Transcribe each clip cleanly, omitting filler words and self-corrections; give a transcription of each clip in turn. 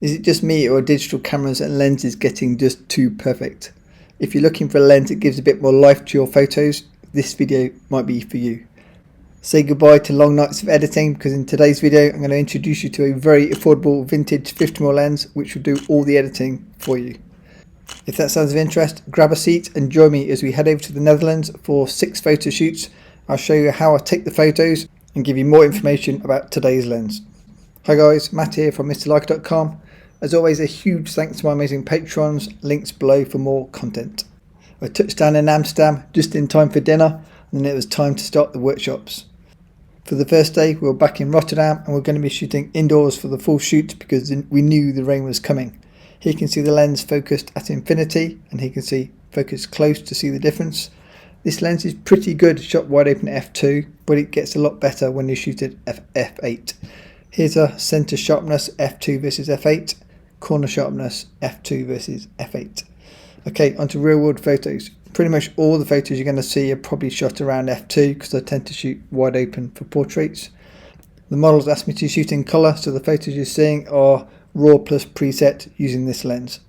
Is it just me, or are digital cameras and lenses getting just too perfect? If you're looking for a lens that gives a bit more life to your photos, this video might be for you. Say goodbye to long nights of editing, because in today's video I'm going to introduce you to a very affordable vintage 50mm lens which will do all the editing for you. If that sounds of interest, grab a seat and join me as we head over to the Netherlands for 6 photo shoots. I'll show you how I take the photos and give you more information about today's lens. Hi guys, Matt here from MrLeica.com. As always, a huge thanks to my amazing patrons, links below for more content. I touched down in Amsterdam just in time for dinner, and then it was time to start the workshops. For the first day we were back in Rotterdam, and we're going to be shooting indoors for the full shoot because we knew the rain was coming. Here you can see the lens focused at infinity, and here you can see focused close to see the difference. This lens is pretty good shot wide open at f2, but it gets a lot better when you shoot it at f8. Here's a center sharpness f2 versus f8, corner sharpness f2 versus f8. Okay, onto real world photos. Pretty much all the photos you're going to see are probably shot around f2 because I tend to shoot wide open for portraits. The models asked me to shoot in colour, so the photos you're seeing are raw plus preset using this lens.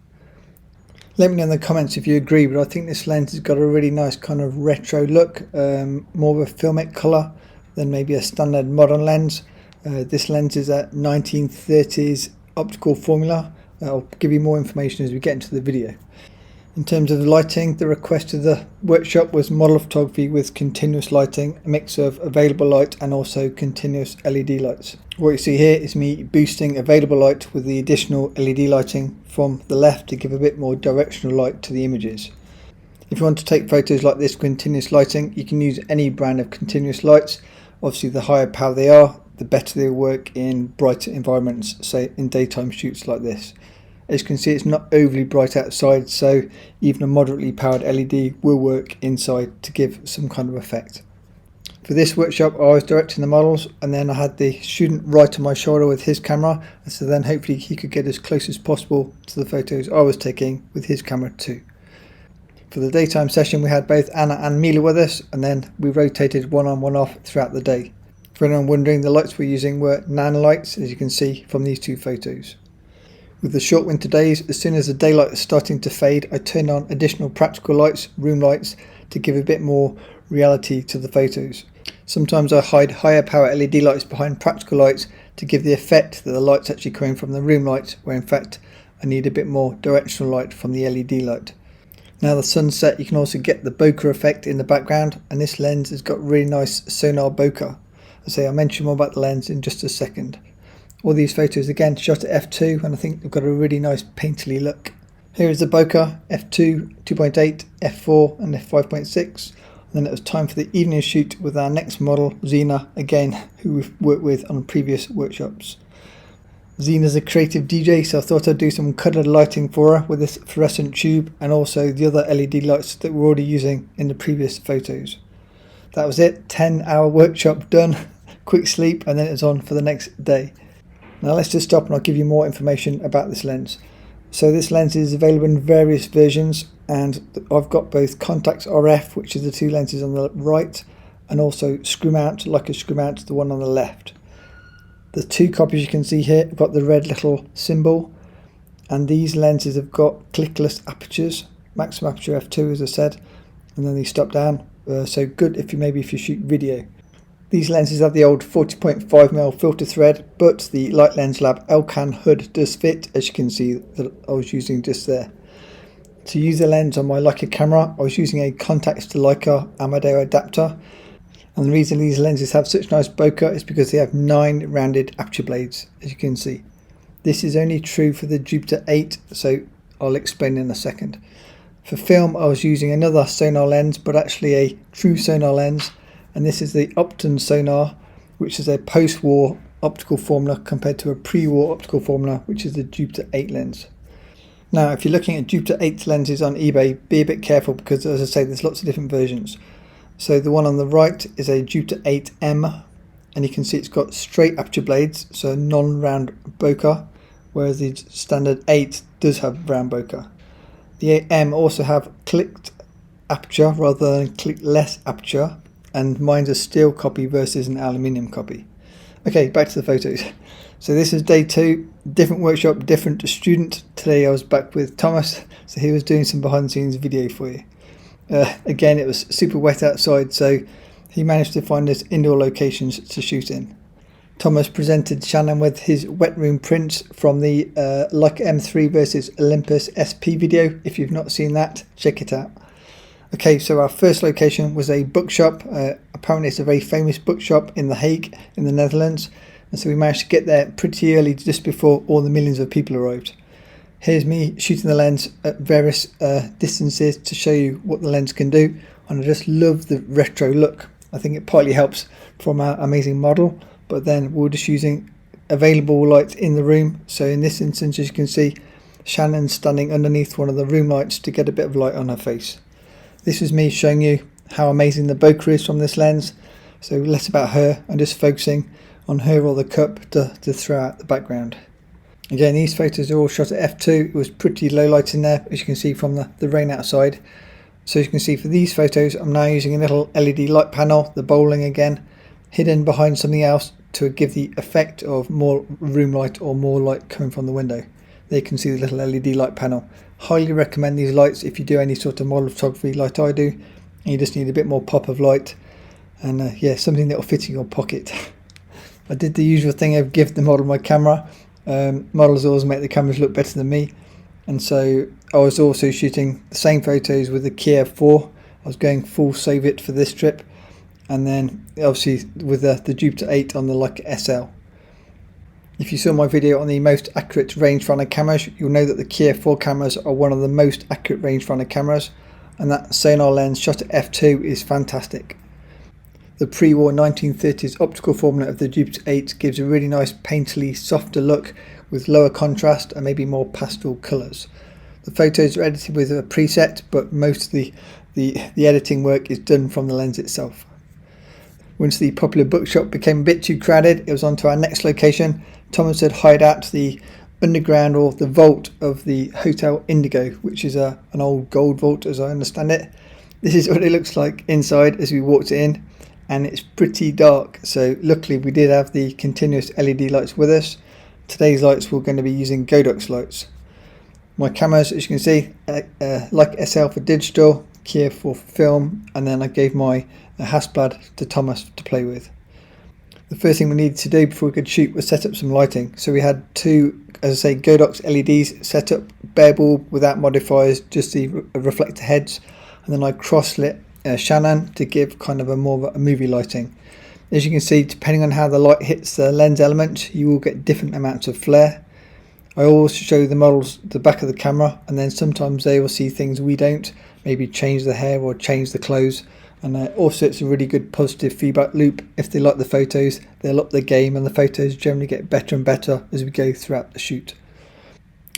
Let me know in the comments if you agree, but I think this lens has got a really nice kind of retro look, more of a filmic colour than maybe a standard modern lens. This lens is a 1930s optical formula. I'll give you more information as we get into the video. In terms of the lighting, the request of the workshop was model photography with continuous lighting, a mix of available light and also continuous LED lights. What you see here is me boosting available light with the additional LED lighting from the left to give a bit more directional light to the images. If you want to take photos like this with continuous lighting, you can use any brand of continuous lights. Obviously the higher power they are, the better they work in brighter environments, say in daytime shoots like this. As you can see, it's not overly bright outside, so even a moderately powered LED will work inside to give some kind of effect. For this workshop I was directing the models, and then I had the student right on my shoulder with his camera, and so then hopefully he could get as close as possible to the photos I was taking with his camera too. For the daytime session we had both Anna and Mila with us, and then we rotated one on one off throughout the day. For anyone wondering, the lights we're using were nanolights, as you can see from these two photos. With the short winter days, as soon as the daylight is starting to fade, I turn on additional practical lights, room lights, to give a bit more reality to the photos. Sometimes I hide higher power LED lights behind practical lights to give the effect that the light's actually coming from the room lights, where in fact I need a bit more directional light from the LED light. Now the sunset, you can also get the bokeh effect in the background, and this lens has got really nice sonar bokeh. I'll mention more about the lens in just a second. All these photos again shot at f2, and I think they've got a really nice painterly look. Here is the bokeh, f2, 2.8, f4 and f5.6. And then it was time for the evening shoot with our next model, Zena, again, who we've worked with on previous workshops. Zena's a creative DJ, so I thought I'd do some coloured lighting for her with this fluorescent tube and also the other LED lights that we're already using in the previous photos. That was it, 10-hour workshop done, quick sleep, and then it was on for the next day. Now let's just stop and I'll give you more information about this lens. So this lens is available in various versions, and I've got both Contax RF, which is the two lenses on the right, and also screw mount, like a screw mount, the one on the left. The two copies you can see here have got the red little symbol, and these lenses have got clickless apertures, maximum aperture f2 as I said, and then they stop down, so good if you shoot video. These lenses have the old 40.5mm filter thread, but the Light Lens Lab Elcan hood does fit, as you can see that I was using just there. To use the lens on my Leica camera, I was using a Contax to Leica Amadeo adapter, and the reason these lenses have such nice bokeh is because they have 9 rounded aperture blades, as you can see. This is only true for the Jupiter-8, so I'll explain in a second. For film I was using another sonar lens, but actually a true sonar lens, and this is the Opton sonar, which is a post-war optical formula compared to a pre-war optical formula, which is the Jupiter-8 lens. Now if you're looking at Jupiter-8 lenses on eBay, be a bit careful because, as I say, there's lots of different versions. So the one on the right is a Jupiter-8M, and you can see it's got straight aperture blades, so non-round bokeh, whereas the standard 8 does have round bokeh. The 8M also have clicked aperture rather than clickless aperture, and mine's a steel copy versus an aluminium copy. Okay, back to the photos. So this is day 2. Different workshop, different student. Today I was back with Thomas, so he was doing some behind the scenes video for you. Again, it was super wet outside, so he managed to find us indoor locations to shoot in. Thomas presented Shannon with his wet room prints from the Leica M3 versus Olympus SP video. If you've not seen that, check it out. Okay, so our first location was a bookshop. Apparently it's a very famous bookshop in The Hague in the Netherlands. And so we managed to get there pretty early, just before all the millions of people arrived. Here's me shooting the lens at various distances to show you what the lens can do. And I just love the retro look. I think it partly helps from our amazing model, but then we're just using available lights in the room. So in this instance, as you can see, Shannon's standing underneath one of the room lights to get a bit of light on her face. This is me showing you how amazing the bokeh is from this lens. So less about her and just focusing on her or the cup to throw out the background. Again, these photos are all shot at f2. It was pretty low light in there, as you can see from the rain outside. So as you can see for these photos, I'm now using a little LED light panel, the bowling again, hidden behind something else to give the effect of more room light or more light coming from the window. There you can see the little LED light panel. Highly recommend these lights if you do any sort of model photography like I do. And you just need a bit more pop of light and yeah, something that will fit in your pocket. I did the usual thing of give the model my camera. Models always make the cameras look better than me, and so I was also shooting the same photos with the Key 4. I was going full save it for this trip, and then obviously with the Jupiter-8 on the Leica SL. If you saw my video on the most accurate rangefinder cameras, you'll know that the Key 4 cameras are one of the most accurate rangefinder cameras, and that sonar lens shot at f2 is fantastic. The pre-war 1930s optical formula of the Jupiter-8 gives a really nice painterly, softer look with lower contrast and maybe more pastel colours. The photos are edited with a preset, but most of the editing work is done from the lens itself. Once the popular bookshop became a bit too crowded, it was on to our next location. Thomas had hired out the underground or the vault of the Hotel Indigo, which is an old gold vault as I understand it. This is what it looks like inside as we walked in. And it's pretty dark, so luckily we did have the continuous LED lights with us. Today's lights we're going to be using Godox lights. My cameras, as you can see, Leica SL for digital, Key for film, and then I gave my Hasselblad to Thomas to play with. The first thing we needed to do before we could shoot was set up some lighting. So we had two, as I say, Godox LEDs set up, bare bulb without modifiers, just the reflector heads, and then I cross-lit Shannon to give kind of a more of a movie lighting. As you can see, depending on how the light hits the lens element, you will get different amounts of flare. I always show the models the back of the camera, and then sometimes they will see things we don't, maybe change the hair or change the clothes, and also it's a really good positive feedback loop. If they like the photos, they'll up the game, and the photos generally get better and better as we go throughout the shoot.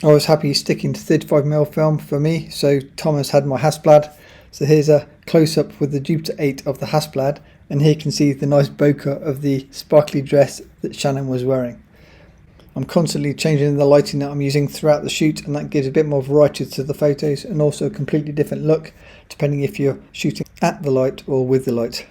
I was happy sticking to 35mm film for me, so Thomas had my Hasselblad. So here's a close-up with the Jupiter-8 of the Hasselblad, and here you can see the nice bokeh of the sparkly dress that Shannon was wearing. I'm constantly changing the lighting that I'm using throughout the shoot, and that gives a bit more variety to the photos and also a completely different look depending if you're shooting at the light or with the light.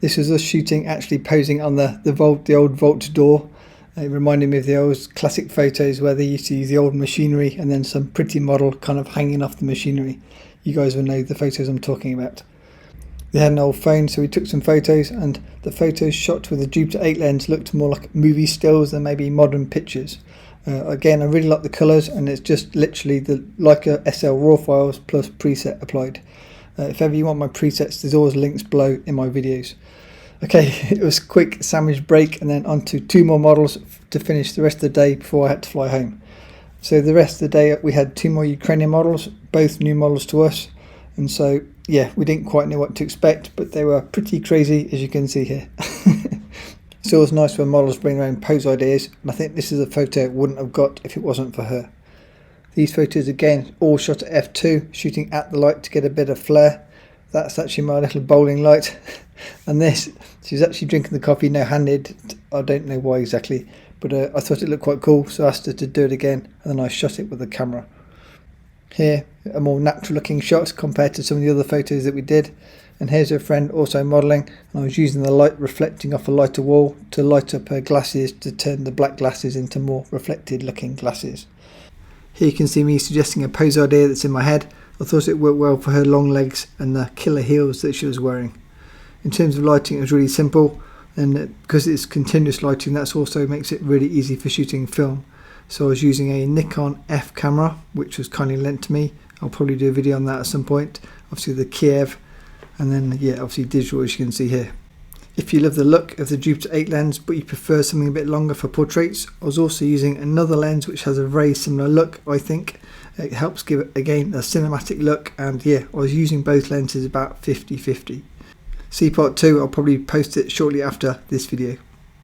This was us shooting actually posing on the vault, the old vault door. It reminded me of the old classic photos where they used to use the old machinery and then some pretty model kind of hanging off the machinery. You guys will know the photos I'm talking about. They had an old phone, so we took some photos, and the photos shot with the Jupiter-8 lens looked more like movie stills than maybe modern pictures. Again, I really like the colours, and it's just literally the Leica SL RAW files plus preset applied. If ever you want my presets, there's always links below in my videos. Okay, it was a quick sandwich break, and then on to two more models to finish the rest of the day before I had to fly home. So the rest of the day we had two more Ukrainian models, both new models to us, and so yeah, we didn't quite know what to expect, but they were pretty crazy, as you can see here. It's always nice when models bring their own pose ideas, and I think this is a photo I wouldn't have got if it wasn't for her. These photos again all shot at f2, shooting at the light to get a bit of flare. That's actually my little bowling light. And this, she's actually drinking the coffee no-handed. I don't know why exactly, but I thought it looked quite cool, so I asked her to do it again, and then I shot it with the camera. Here, a more natural looking shot compared to some of the other photos that we did. and here's her friend also modelling, and I was using the light reflecting off a lighter wall to light up her glasses to turn the black glasses into more reflected looking glasses. Here you can see me suggesting a pose idea that's in my head. I thought it worked well for her long legs and the killer heels that she was wearing. In terms of lighting, it was really simple, and because it's continuous lighting, that also makes it really easy for shooting film. So I was using a Nikon F camera, which was kindly lent to me. I'll probably do a video on that at some point. Obviously the Kiev, and then yeah, obviously digital, as you can see here. If you love the look of the Jupiter-8 lens but you prefer something a bit longer for portraits, I was also using another lens which has a very similar look, I think. It helps give it, again, a cinematic look, and yeah, I was using both lenses about 50-50. See part 2, I'll probably post it shortly after this video.